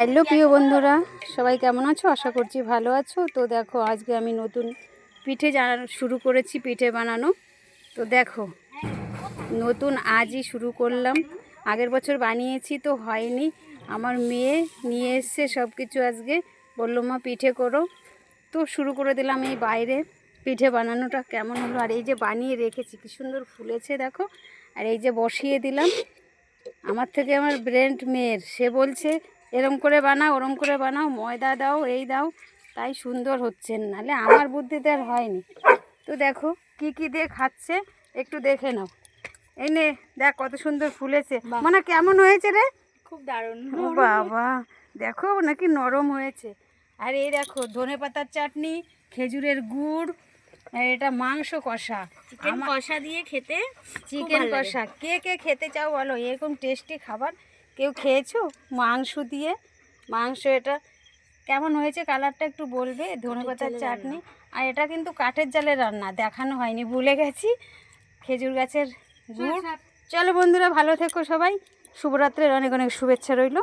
Hello প্রিয় বন্ধুরা, সবাই কেমন আছো? আশা করছি ভালো আছো। তো দেখো, আজকে আমি নতুন পিঠে শুরু করেছি, পিঠে বানানো। তো দেখো, নতুন আজই শুরু করলাম। আগের বছর বানিয়েছি তো হয়নি। আমার মেয়ে নিয়ে এসছে সব কিছু, আজকে বললো মা পিঠে করো। তো শুরু করে দিলাম এই বাইরে পিঠে বানানোটা। কেমন হলো! আর এই যে বানিয়ে রেখেছি, কী সুন্দর ফুলেছে দেখো। আর এই যে বসিয়ে দিলাম। আমার থেকে আমার ব্রেন্ড মেয়ের, সে বলছে এরম করে বানাও, ওরম করে বানাও, ময়দা দাও, এই দাও, তাই সুন্দর হচ্ছে, নাহলে আমার বুদ্ধিতে আর হয়নি। তো দেখো কি কি দিয়ে খাচ্ছে, একটু দেখে নাও। এই নে দেখ কত সুন্দর ফুলেছে। মানে কেমন হয়েছে রে? খুব দারুণ। ও বাবা, দেখো নাকি নরম হয়েছে। আর এই দেখো ধনেপাতার চাটনি, খেজুরের গুড়, আর এটা মাংস কষা, চিকেন কষা দিয়ে খেতে চিকেন কষা। কে কে খেতে চাও বলো, এরকম টেস্টি খাবার কেউ খেয়েছো? মাংস দিয়ে মাংস। এটা কেমন হয়েছে কালারটা একটু বলবে? ধনেপাতার চাটনি। আর এটা কিন্তু কাঠের জালে রান্না, দেখানো হয়নি, ভুলে গেছি। খেজুর গাছের গুড়। চলো বন্ধুরা, ভালো থেকো সবাই। শুভরাত্রির অনেক অনেক শুভেচ্ছা রইল।